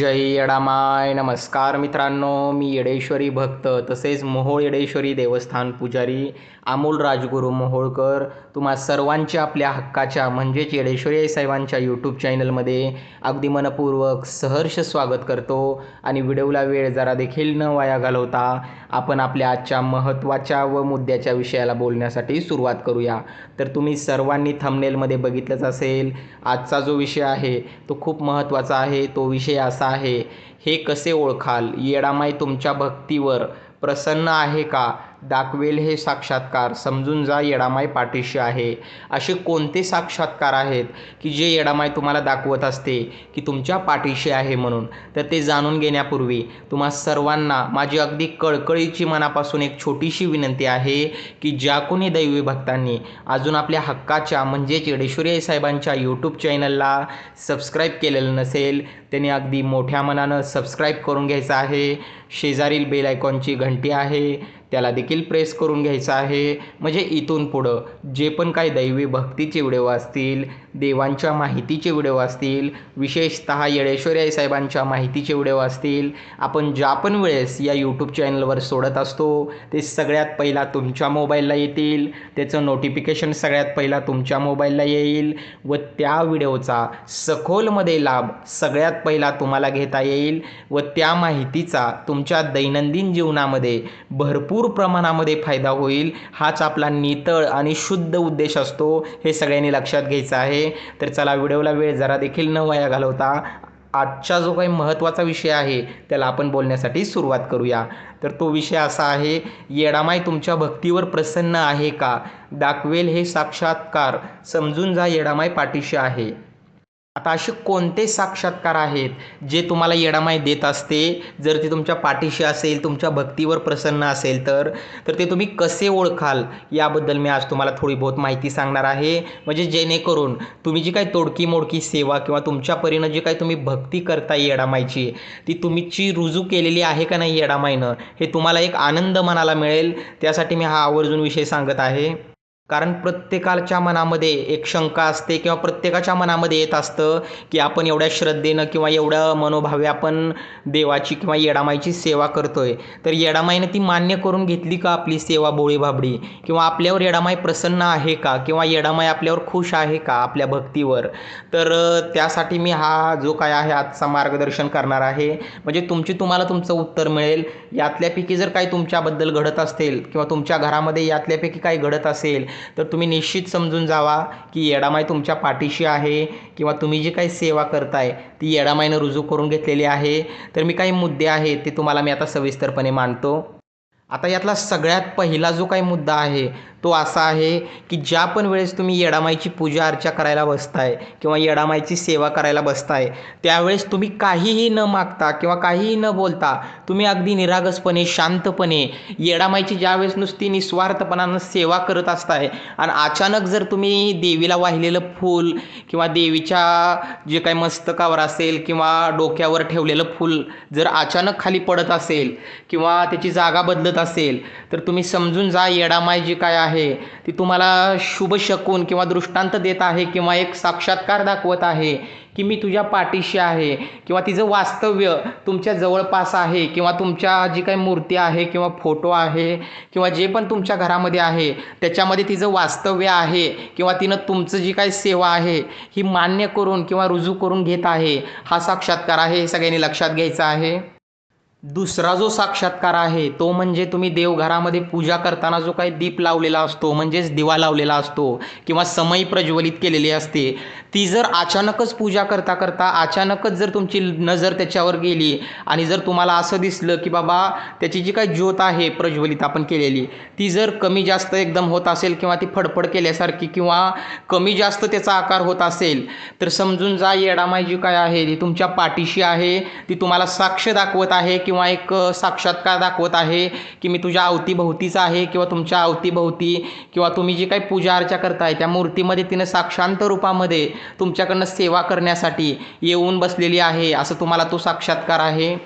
जय येडामाय. नमस्कार मित्रांनो, मी येडेश्वरी भक्त तसेच मोहोळ येडेश्वरी देवस्थान पुजारी अमोल राजगुरू मोहोळकर तुम्हा सर्वांच्या आपल्या हक्काच्या म्हणजेच येडेश्वरी आई साहेबांच्या यूट्यूब चॅनलमध्ये अगदी मनपूर्वक सहर्ष स्वागत करतो. आणि व्हिडिओला वेळ जरा देखील न वाया घालवता आपण आपल्या आजच्या महत्त्वाच्या व मुद्द्याच्या विषयाला बोलण्यासाठी सुरुवात करूया. तर तुम्ही सर्वांनी थंबनेलमध्ये बघितलंच असेल, आजचा जो विषय आहे तो खूप महत्त्वाचा आहे. तो विषय असा आहे, हे कसे ओळखाल येडामाई तुमच्या भक्तीवर प्रसन्न आहे का? दाखवेल हे साक्षात्कार, समजून जा येडामाई पाठीशी आहे. असे कोणते साक्षात्कार आहेत की जे येडामाई तुम्हाला दाखवत असते की तुमच्या पाठीशी आहे म्हणून? तर ते जाणून घेण्यापूर्वी तुम्हा सर्वांना माझी अगदी कळकळीची मनापासून एक छोटीशी विनंती आहे की ज्या कोणी दैवी भक्तांनी अजून आपल्या हक्काच्या म्हणजेच येडेश्वरी आई साहेबांच्या यूट्यूब चॅनलला सबस्क्राईब केलेलं नसेल त्यांनी अगदी मोठ्या मनानं सबस्क्राईब करून घ्यायचं आहे. शेजारील बेल आयकॉनची घंटी आहे त्याला देखील प्रेस करून घ्यायचं आहे. म्हणजे इथून पुढं जे पण काही दैवी भक्तीचे व्हिडिओ असतील, देवांच्या माहितीचे व्हिडिओ असतील, विशेषतः येडेश्वरी आई साहेबांच्या माहितीचे व्हिडिओ असतील, आपण ज्या पण वेळेस या यूट्यूब चॅनलवर सोडत असतो ते सगळ्यात पहिला तुमच्या मोबाईलला येतील. त्याचं नोटिफिकेशन सगळ्यात पहिला तुमच्या मोबाईलला येईल व त्या व्हिडिओचा सखोलमध्ये लाभ सगळ्यात पहिला तुम्हाला घेता येईल व त्या माहितीचा तुमच्या दैनंदिन जीवनामध्ये भरपूर प्रमाणामध्ये फायदा होईल. हाच आपला नितळ आणि शुद्ध उद्देश असतो. हे सगळ्यांनी लक्षात घ्यायचं आहे. तर चला व्हिडिओला वेळ जरा देखील न वाया घालवता आजचा जो काही महत्त्वाचा विषय आहे त्याला आपण बोलण्यासाठी सुरुवात करूया. तर तो विषय असा आहे, येडामाई तुमच्या भक्तीवर प्रसन्न आहे का? दाखवेल हे साक्षात्कार, समजून जा येडामाई पाठीशी आहे. आता असे कोणते साक्षात्कार आहेत जे तुम्हाला येडामाई देत असते जर ती तुमच्या पाठीशी असेल, तुमच्या भक्तीवर प्रसन्न असेल तर ते तुम्ही कसे ओळखाल याबद्दल मी आज तुम्हाला थोडी बहुत माहिती सांगणार आहे. म्हणजे जेणेकरून तुम्ही जी काही तोडकी मोडकी सेवा किंवा तुमच्या परीनं जी काही तुम्ही भक्ती करताय येडामाईची ती तुमची रुजू केलेली आहे का नाही येडामाईनं, हे तुम्हाला एक आनंद मनाला मिळेल. त्यासाठी मी हा आवर्जून विषय सांगत आहे. कारण प्रत्येकाच्या मनामध्ये एक शंका असते किंवा प्रत्येकाच्या मनामध्ये येत असतं की आपण एवढ्या श्रद्धेनं किंवा एवढ्या मनोभावे आपण देवाची किंवा येडामाईची सेवा करतोय, तर येडामाईनं ती मान्य करून घेतली का आपली सेवा भोळी भाबडी, किंवा आपल्यावर येडामाई प्रसन्न आहे का, किंवा येडामाई आपल्यावर खुश आहे का आपल्या भक्तीवर. तर त्यासाठी मी हा जो काय आहे आजचा मार्गदर्शन करणार आहे. म्हणजे तुम्हाला तुमचं उत्तर मिळेल. यातल्यापैकी जर काही तुमच्याबद्दल घडत असेल किंवा तुमच्या घरामध्ये यातल्यापैकी काही घडत असेल तर तुम्ही निश्चित समजून जावा की येडामाई तुमच्या पाठीशी आहे किंवा तुम्ही जी काही सेवा करताय ती येडामाईनं रुजू करून घेतलेली आहे. तर मी काही मुद्दे आहेत ते तुम्हाला मी आता सविस्तरपणे मांडतो. आता यातला सगळ्यात पहिला जो काही मुद्दा आहे तो असा आहे की ज्या पण वेळेस तुम्ही येडामाईची पूजा अर्चा करायला बसताय किंवा येडामाईची सेवा करायला बसताय त्यावेळेस तुम्ही काहीही न मागता किंवा काहीही न बोलता तुम्ही अगदी निरागसपणे शांतपणे येडामाईची ज्यावेळेस नुसती निस्वार्थपणानं सेवा करत असताय आणि अचानक जर तुम्ही देवीला वाहिलेलं फूल किंवा देवीच्या जे काही मस्तकावर असेल किंवा डोक्यावर ठेवलेलं फूल जर अचानक खाली पडत असेल किंवा त्याची जागा बदलत असेल तर तुम्ही समजून जा येडामाई जी काय आहे ती तुम्हाला शुभ शकून किंवा दृष्टांत देत आहे किंवा एक साक्षात्कार दाखवत आहे की मी तुझ्या पाठीशी आहे, किंवा तिचं वास्तव्य तुमच्या जवळपास आहे, किंवा तुमच्या जी काही मूर्ती आहे किंवा फोटो आहे किंवा जे पण तुमच्या घरामध्ये आहे त्याच्यामध्ये तिचं वास्तव्य आहे, किंवा तिनं तुमचं जी काही सेवा आहे ही मान्य करून किंवा रुजू करून घेत आहे. हा साक्षात्कार आहे, हे सगळ्यांनी लक्षात घ्यायचं आहे. दुसरा जो साक्षात्कार आहे तो म्हणजे तुम्ही देवघरामध्ये पूजा करताना जो काही दीप लावलेला असतो म्हणजेच दिवा लावलेला असतो किंवा समई प्रज्वलित केलेली असते, ती जर अचानकच पूजा करता करता अचानकच जर तुमची नजर त्याच्यावर गेली आणि जर तुम्हाला असं दिसलं की बाबा त्याची जी काही ज्योत आहे प्रज्वलित आपण केलेली ती जर कमी जास्त एकदम होत असेल किंवा ती फडफड केल्यासारखी किंवा कमी जास्त त्याचा आकार होत असेल तर समजून जा येडामाई जी काय आहे ती तुमच्या पाठीशी आहे. ती तुम्हाला साक्ष दाखवत आहे किंवा एक साक्षात्कार दाखवत आहे की मी तुझ्या अवतीभोवतीच आहे किंवा तुमच्या अवतीभोवती किंवा तुम्ही जी काही पूजा अर्चा करताय त्या मूर्तीमध्ये तिनं साक्षांत रूपामध्ये तुमच्याकडनं सेवा करण्यासाठी येऊन बसलेली आहे, असं तुम्हाला तो साक्षात्कार आहे.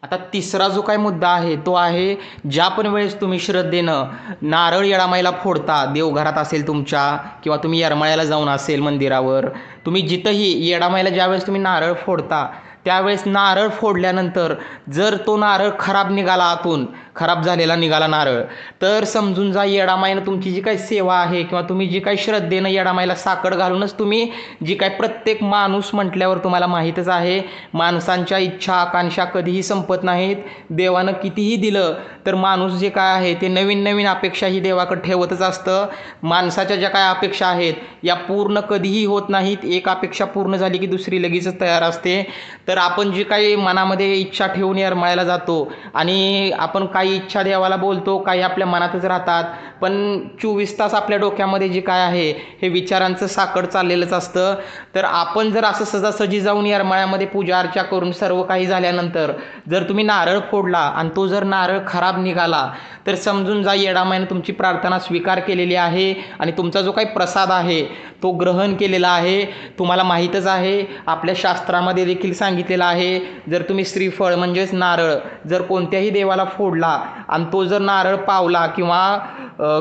आता तिसरा जो काही मुद्दा आहे तो आहे ज्या पण वेळेस तुम्ही श्रद्धेनं नारळ येडामाईला फोडता, देवघरात असेल तुमच्या किंवा तुम्ही येरमाळ्याला जाऊन असेल मंदिरावर, तुम्ही जिथंही येडामाईला ज्यावेळेस तुम्ही नारळ फोडता त्यावेळेस नारळ फोडल्यानंतर जर तो नारळ खराब निघाला, आतून खराब झालेला निघाला नारळ, तर समजून जा येडामाईनं तुमची जी काही सेवा आहे किंवा तुम्ही जी काही श्रद्धेनं येडामाईला साखर घालूनच तुम्ही जी काही, प्रत्येक माणूस म्हटल्यावर तुम्हाला माहीतच आहे माणसांच्या इच्छा आकांक्षा कधीही संपत नाहीत. देवानं कितीही दिलं तर माणूस जे काय आहे ते नवीन नवीन अपेक्षाही देवाकडे ठेवतच असतं. माणसाच्या ज्या काय अपेक्षा आहेत या पूर्ण कधीही होत नाहीत. एक अपेक्षा पूर्ण झाली की दुसरी लगेचच तयार असते. तर आपण जी काही मनामध्ये इच्छा ठेवून येरमाळ्याला जातो आणि आपण काही इच्छा देवाला बोलतो, काही आपल्या मनातच राहतात, पण 24 तास आपल्या डोक्यामध्ये जे काय आहे हे विचारांचं साकड चाललेलंच असतं. तर आपण जर असं सहजासहजी जाऊन येरमाळ्यामध्ये पूजा अर्चा करून सर्व काही झाल्यानंतर जर तुम्ही नारळ फोडला आणि तो जर नारळ खराब निघाला, तर समजून जा येडामाईनं तुमची प्रार्थना स्वीकार केलेली आहे आणि तुमचा जो काही प्रसाद आहे तो ग्रहण केलेला आहे. तुम्हाला माहीतच आहे, आपल्या शास्त्रामध्ये देखील सांगितलेलं आहे, जर तुम्ही श्रीफळ म्हणजेच नारळ जर कोणत्याही देवाला फोडला आणि तो जर नारळ पावला किंवा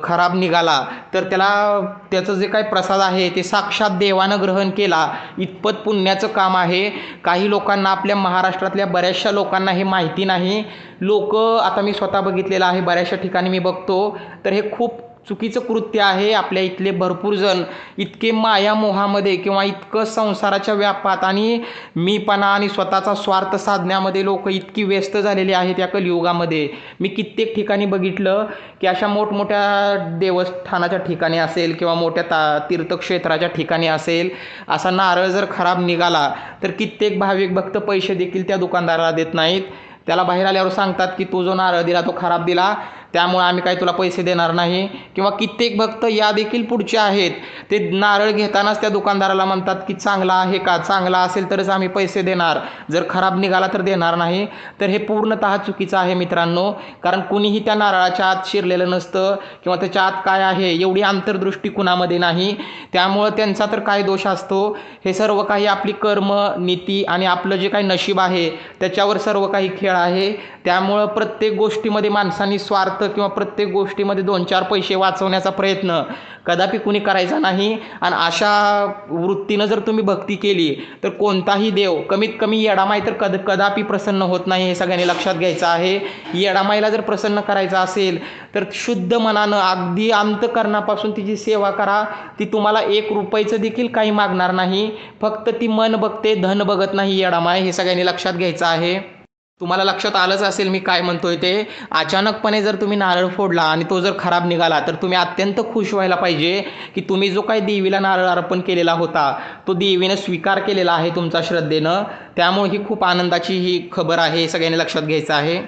खराब निघाला, तर त्याचं जे काही प्रसाद आहे ते साक्षात देवानं ग्रहण केला इतपत पुण्याचं काम आहे. काही लोकांना, आपल्या महाराष्ट्रातल्या बऱ्याचशा लोकांना हे माहिती नाही. लोक, आता मी स्वतः बघितलेलं आहे, बऱ्याचशा ठिकाणी मी बघतो, तर हे खूप चुकीचं कृत्य आहे. आपल्या इथले भरपूर जण इतके मायामोहामध्ये किंवा इतकं संसाराच्या व्यापात आणि मीपणा आणि स्वतःचा स्वार्थ साधण्यामध्ये लोक इतकी व्यस्त झालेली आहेत या कलियुगामध्ये. मी कित्येक ठिकाणी बघितलं की अशा मोठमोठ्या देवस्थानाच्या ठिकाणी असेल किंवा मोठ्या तीर्थक्षेत्राच्या ठिकाणी असेल, असा नारळ जर खराब निघाला तर कित्येक भाविक भक्त पैसे देखील त्या दुकानदाराला देत नाहीत. त्याला बाहेर आल्यावर सांगतात की तो जो नारळ दिला तो खराब दिला, त्यामुळे आम्ही काही तुला पैसे देणार नाही. किंवा कित्येक भक्त या देखील पुढचे आहेत, ते नारळ घेतानाच त्या दुकानदाराला म्हणतात की चांगला आहे का, चांगला असेल तरच आम्ही पैसे देणार, जर खराब निघाला तर देणार नाही. तर हे पूर्णतः चुकीचं आहे मित्रांनो, कारण कुणीही त्या नारळाच्या आत शिरलेलं नसतं किंवा त्याच्या आत काय आहे एवढी अंतर्दृष्टी कुणामध्ये नाही. त्यामुळं त्यांचा तर काय दोष असतो, हे सर्व काही आपली कर्म नीती आणि आपलं जे काही नशीब आहे त्याच्यावर सर्व काही खेळ आहे. त्यामुळं प्रत्येक गोष्टीमध्ये माणसांनी स्वार्थ किंवा प्रत्येक गोष्टीमध्ये 2-4 पैसे वाचवण्याचा प्रयत्न कदापि कुणी करायचा नाही. आणि अशा वृत्तीनं जर तुम्ही भक्ती केली तर कोणताही देव, कमीत कमी येडामाई तर कदापि प्रसन्न होत नाही, हे सगळ्यांनी लक्षात घ्यायचं आहे. येडामाईला जर प्रसन्न करायचं असेल तर शुद्ध मनानं अगदी अंतकरणापासून तिची सेवा करा. ती तुम्हाला 1 रुपयाचं देखील काही मागणार नाही. फक्त ती मन बघते, धन बघत नाही येडामाई, हे सगळ्यांनी लक्षात घ्यायचं आहे. तुम्हाला लक्षात आलंच असेल मी काय म्हणतोय ते. अचानकपणे जर तुम्ही नारळ फोडला आणि तो जर खराब निघाला तर तुम्ही अत्यंत खुश व्हायला पाहिजे की तुम्ही जो काही देवीला नारळ अर्पण केलेला होता तो देवीनं स्वीकार केलेला आहे तुमच्या श्रद्धेनं. त्यामुळे ही खूप आनंदाची ही खबर आहे, हे सगळ्यांनी लक्षात घ्यायचं आहे.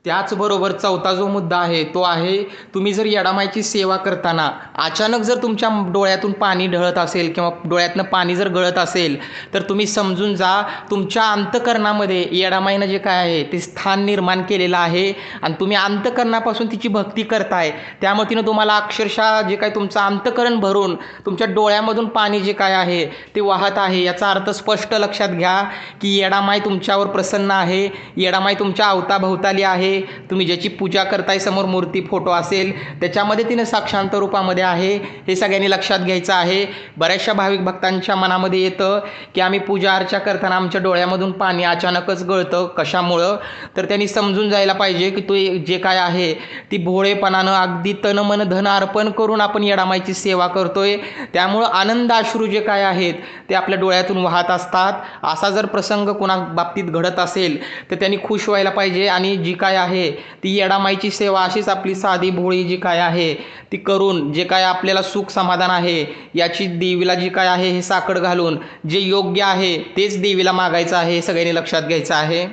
त्याचबरोबर चौथा जो मुद्दा आहे तो आहे, तुम्ही जर येडामाईची सेवा करताना अचानक जर तुमच्या डोळ्यातून पाणी ढळत असेल किंवा डोळ्यातनं पाणी जर गळत असेल, तर तुम्ही समजून जा तुमच्या अंतकरणामध्ये येडामाईनं जे काय आहे ते स्थान निर्माण केलेलं आहे आणि तुम्ही अंतकरणापासून तिची भक्ती करताय. त्यामुळे तिनं तुम्हाला अक्षरशः जे काय तुमचं अंतकरण भरून तुमच्या डोळ्यामधून पाणी जे काय आहे ते वाहत आहे. याचा अर्थ स्पष्ट लक्षात घ्या की येडामाई तुमच्यावर प्रसन्न आहे, येडामाई तुमच्या अवताभोवताली आहे. तुम्ही ज्याची पूजा करताय, समोर मूर्ती फोटो असेल त्याच्यामध्ये तिने साक्षांत रूपामध्ये आहे, हे सगळ्यांनी लक्षात घ्यायचं आहे. बऱ्याचशा भाविक भक्तांच्या मनामध्ये येतं की आम्ही पूजा अर्चा करताना आमच्या डोळ्यामधून पाणी अचानकच गळतं, कशामुळं, तर त्यांनी समजून जायला पाहिजे की तो जे काय आहे ती भोळेपणानं अगदी तन मन धन अर्पण करून आपण येडामाईची सेवा करतोय. त्यामुळं आनंद अश्रू जे काय आहेत ते आपल्या डोळ्यातून वाहत असतात. असा जर प्रसंग कोणा बाबतीत घडत असेल तर त्यांनी खुश व्हायला पाहिजे आणि जी काय आहे ती येडामाईची सेवा अशीच आपली साधी भोळी जी काय आहे ती करून जे काय आपल्याला सुख समाधान आहे याची देवीला जी काय आहे हे साकड घालून जे योग्य आहे तेच देवीला मागायचं आहे, हे सगळ्यांनी लक्षात घ्यायचं आहे.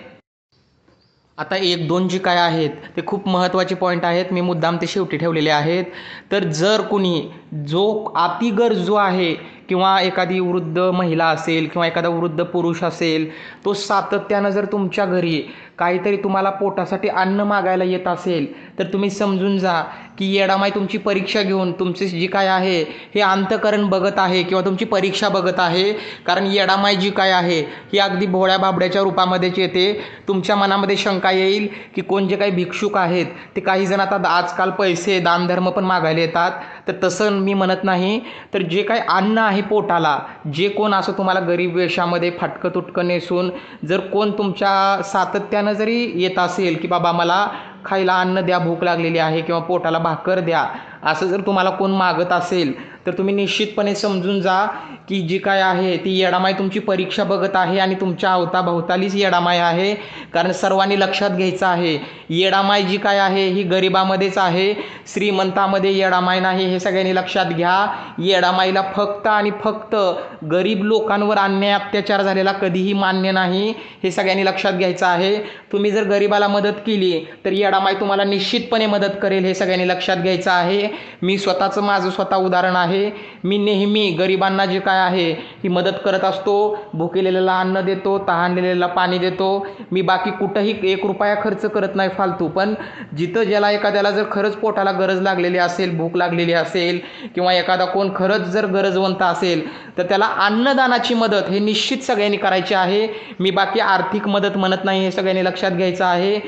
आता 1-2 जे काय आहेत ते खूप महत्त्वाचे पॉईंट आहेत, मी मुद्दाम ते शेवटी ठेवलेले आहेत. तर जर कुणी जो अति गरजू आहे किंवा एखादी वृद्ध महिला असेल किंवा एखादा वृद्ध पुरुष असेल, तो सातत्यानं जर तुमच्या घरी काहीतरी तुम्हाला पोटासाठी अन्न मागायला येत असेल, तर तुम्ही समजून जा की येडामाई तुमची परीक्षा घेऊन तुमचे जी काय आहे हे अंतःकरण बघत आहे किंवा तुमची परीक्षा बघत आहे. कारण येडामाई जी काय आहे ही अगदी भोळ्या बाबड्याच्या रूपामध्येच येते. तुमच्या मनामध्ये शंका येईल की कोण जे काही भिक्षुक आहेत ते काही जण आता आजकाल पैसे दानधर्म पण मागायला येतात, तर तसं मी म्हणत नाही. तर जे काही अन्न आहे पोटाला, जे कोण असं तुम्हाला गरीब वेशामध्ये फाटकं तुटकं नेसून जर कोण तुमच्या सातत्यानं जरी येत असेल की बाबा मला खायला अन्न द्या, भूक लागलेली आहे किंवा पोटाला भाकर द्या, असं जर तुम्हाला कोण मागत असेल तर तुम्ही निश्चितपणे समजून जा की जी काय आहे ती येडामाई तुमची परीक्षा बघत आहे आणि तुमच्या अवताभोवतालीच येडामाई आहे. कारण सर्वांनी लक्षात घ्यायचं आहे, येडामाई जी काय आहे ही गरिबामध्येच आहे, श्रीमंतामध्ये येडामाई नाही, हे सगळ्यांनी लक्षात घ्या. येडामाईला फक्त आणि फक्त गरीब लोकांवर अन्याय अत्याचार झालेला कधीही मान्य नाही, हे सगळ्यांनी लक्षात घ्यायचं आहे. तुम्ही जर गरीबाला मदत केली तर येडामाई तुम्हाला निश्चितपणे मदत करेल, हे सगळ्यांनी लक्षात घ्यायचं आहे. मी माझं स्वतः उदाहरण आहे. मी नेहमी गरिबांना जे काय आहे ही मदत करत असतो. भुकेलेल्याला अन्न देतो, तहानलेल्याला पाणी देतो. मी बाकी कुठंही 1 रुपया खर्च करत नाही फालतू. पण जिथं ज्याला एखाद्याला जर खरंच पोटाला गरज लागलेली असेल, भूक लागलेली असेल किंवा एखादा कोण खरंच जर गरजवंत असेल तर त्याला अन्नदानाची मदत हे निश्चित सगळ्यांनी करायची आहे. मी बाकी आर्थिक मदत म्हणत नाही, हे सगळ्यांनी लक्षात घ्यायचं आहे.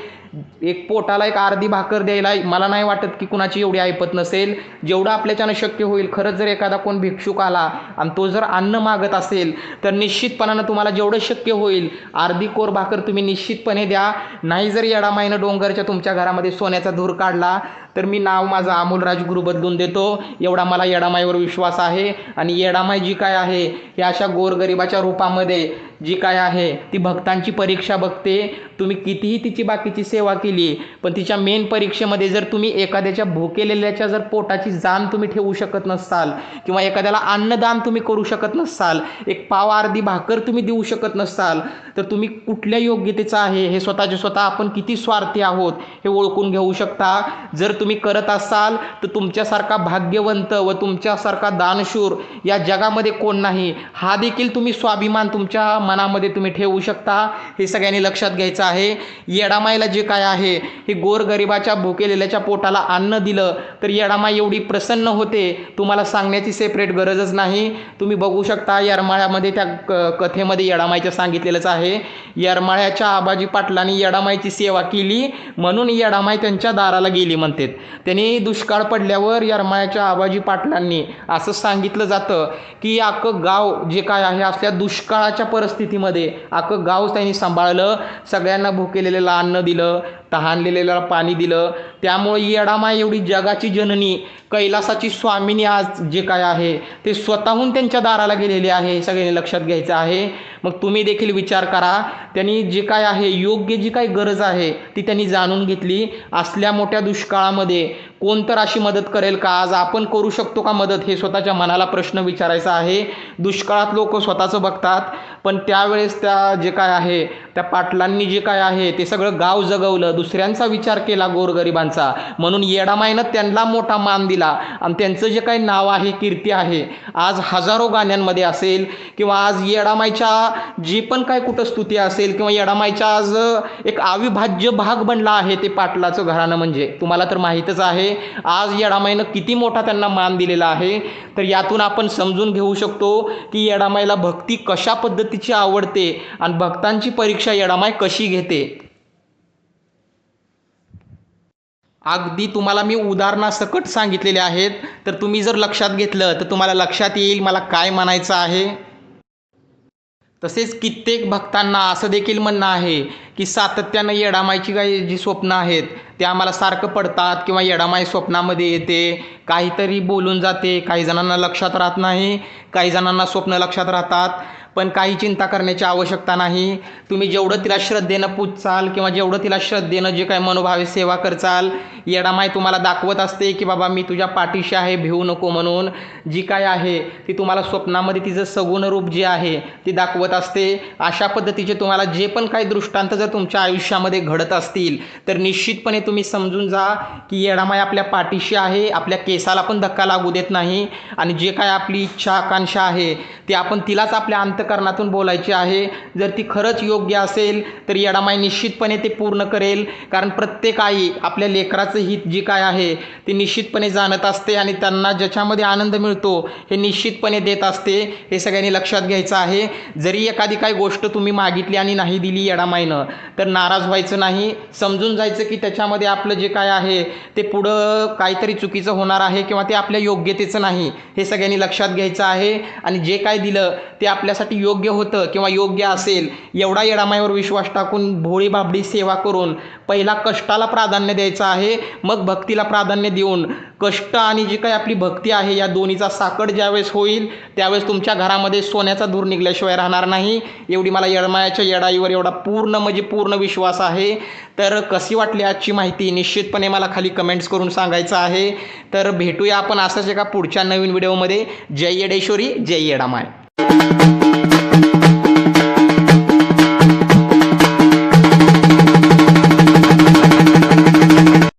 एक पोटाला एक अर्धी भाकर द्यायला मला नाही वाटत की कुणाची एवढी ऐपत नसेल. जेवढं आपल्याच्यानं शक्य होईल, खरंच जर एखादा कोण भिक्षुक आला आणि तो जर अन्न मागत असेल तर निश्चितपणानं तुम्हाला जेवढं शक्य होईल अर्धी कोर भाकर तुम्ही निश्चितपणे द्या. नाही जर येडामाईनं डोंगरच्या तुमच्या घरामध्ये सोन्याचा धूर काढला तर मी नाव माझं अमोल राजगुरू बदलून देतो, एवढा मला येडामाईवर विश्वास आहे. आणि येडामाई जी काय आहे ही अशा गोरगरिबाच्या रूपामध्ये जी काय आहे ती भक्तांची परीक्षा बघते. तुम्ही कितीही तिची बाकीची सेवा केली पण तिच्या मेन परीक्षेमध्ये जर तुम्ही एखाद्याच्या भुकेलेल्याच्या जर पोटाची जाण तुम्ही ठेवू शकत नसाल किंवा एखाद्याला अन्नदान तुम्ही करू शकत नसाल, एक पाव अर्धी भाकर तुम्ही देऊ शकत नसाल, तर तुम्ही कुठल्या योग्यतेचं आहे हे स्वतः आपण किती स्वार्थी आहोत हे ओळखून घेऊ शकता. जर तुम्ही करत असाल तर तुमच्यासारखा भाग्यवंत व तुमच्यासारखा दानशूर या जगामध्ये कोण नाही, हा देखील तुम्ही स्वाभिमान तुमच्या मनामध्ये तुम्ही ठेवू शकता, हे सगळ्यांनी लक्षात घ्यायचं आहे. येडामाईला जे काय आहे हे गोरगरिबाच्या भुकेलेल्याच्या पोटाला अन्न दिलं तर येडामाई एवढी प्रसन्न होते, तुम्हाला सांगण्याची सेपरेट गरजच नाही. तुम्ही बघू शकता येरमाळ्यामध्ये त्या कथेमध्ये येडामाईच्या सांगितलेलंच आहे. येरमाळ्याच्या आबाजी पाटलांनी येडामाईची सेवा केली म्हणून येडामाई त्यांच्या दाराला गेली म्हणतात. त्यांनी दुष्काळ पडल्यावर येरमाळ्याच्या आबाजी पाटलांनी असं सांगितलं जातं की अख्खं गाव जे काय आहे असल्या दुष्काळाच्या परिस्थितीमध्ये अख्खं गाव त्यांनी सांभाळलं, सगळ्यांना भुकेलेल्याला अन्न दिलं, तहानलेल्याला पाणी दिलं. त्यामुळे येडामाई एवढी जगाची जननी, कैलासाची स्वामिनी आज जे काय आहे ते स्वतःहून त्यांच्या दाराला गेलेले आहे, हे सगळ्यांनी लक्षात घ्यायचं आहे. मग तुम्ही देखील विचार करा, त्यांनी जे काय आहे योग्य जी काही गरज आहे ती त्यांनी जाणून घेतली. असल्या मोठ्या दुष्काळामध्ये कोण तर अशी मदत करेल का? आज आपण करू शकतो का मदत? हे स्वतःच्या मनाला प्रश्न विचारायचा आहे. दुष्काळात लोक स्वतःचं बघतात, पण त्यावेळेस त्या जे काय आहे त्या पाटलांनी जे काय आहे ते सगळं गाव जगवलं, दुसऱ्यांचा विचार केला गोरगरिबांचा, म्हणून येडामाईनं त्यांना मोठा मान दिला आणि त्यांचं जे काही नाव आहे, कीर्ती आहे, आज हजारो गाण्यांमध्ये असेल किंवा आज येडामाईच्या जी पण काय कुठं स्तुती असेल किंवा येडामाईचा आज एक अविभाज्य भाग बनला आहे ते पाटलाचं घराणं. म्हणजे तुम्हाला तर माहीतच आहे आज येडामाईनं किती मोठा त्यांना मान दिलेला आहे. तर यातून आपण समजून घेऊ शकतो की येडामाईला भक्ती कशा पद्धतीची आवडते आणि भक्तांची परीक्षा येडामाई कशी घेते. अगदी तुम्हाला मी उदाहरणासकट सांगितलेले आहेत, तर तुम्ही जर लक्षात घेतलं तर तुम्हाला लक्षात येईल मला काय म्हणायचं आहे. तसेच कित्येक भक्तांना असं देखील म्हणणं आहे की सातत्यानं येडामाईची काही जी स्वप्न आहेत ते आम्हाला सारखं पडतात किंवा येडामाई स्वप्नामध्ये येते, काहीतरी बोलून जाते, काही जणांना लक्षात राहत नाही, काही जणांना स्वप्न लक्षात राहतात. पण काही चिंता करण्याची आवश्यकता नाही. तुम्ही जेवढं तिला श्रद्धेनं पूजचाल किंवा जेवढं तिला श्रद्धेनं जे काही मनोभावे सेवा करचाल, येडामाई तुम्हाला दाखवत असते की बाबा मी तुझ्या पाठीशी आहे, भिवू नको म्हणून. जी काय आहे ती तुम्हाला स्वप्नामध्ये तिचं सगुण रूप जे आहे ती दाखवत असते. अशा पद्धतीचे तुम्हाला जे पण काही दृष्टांत जर तुमच्या आयुष्यामध्ये घडत असतील तर निश्चितपणे तुम्ही समजून जा की येडामाई आपल्या पाठीशी आहे, आपल्या केसाला पण धक्का लागू देत नाही आणि जे काय आपली इच्छा आकांक्षा आहे ते आपण तिलाच आपल्या अंतःकरणातून बोलायची आहे. जर ती खरंच योग्य असेल तर येडामाई निश्चितपणे ते पूर्ण करेल. कारण प्रत्येक आई आपल्या लेकराचं हित जी काय आहे ते निश्चितपणे जाणत असते आणि त्यांना ज्याच्यामध्ये आनंद मिळतो हे निश्चितपणे देत असते. हे सगळ्यांनी लक्षात घ्यायचं आहे. जरी एखादी काही गोष्ट तुम्ही मागितली आणि नाही दिली येडामाईनं तर नाराज व्हायचं नाही. समजून जायचं की त्याच्यामध्ये आपलं जे काय आहे ते पुढं काहीतरी चुकीचं होणार आहे किंवा ते आपल्या योग्यतेचं नाही. हे सगळ्यांनी लक्षात घ्यायचं आहे. आणि जे काय दिलं ते आपल्यासाठी योग्य होतं किंवा योग्य असेल एवढा येडामाईवर विश्वास टाकून भोळी बाबडी सेवा करून पहिला कष्टाला प्राधान्य द्यायचं आहे. मग भक्तीला प्राधान्य देऊन कष्ट आणि जी काही आपली भक्ती आहे या दोन्हीचा साकड ज्यावेळेस होईल त्यावेळेस तुमच्या घरामध्ये सोन्याचा धूर निघल्याशिवाय राहणार नाही. एवढी मला येडमायाच्या येडाईवर एवढा पूर्ण म्हणजे पूर्ण विश्वास आहे. तर कशी वाटली आजची माहिती निश्चितपणे मला खाली कमेंट्स करून सांगायचं आहे. तर भेटूया आपण असंच एका पुढच्या नवीन व्हिडिओमध्ये. जय येडेश्वरी, जय येडामाय.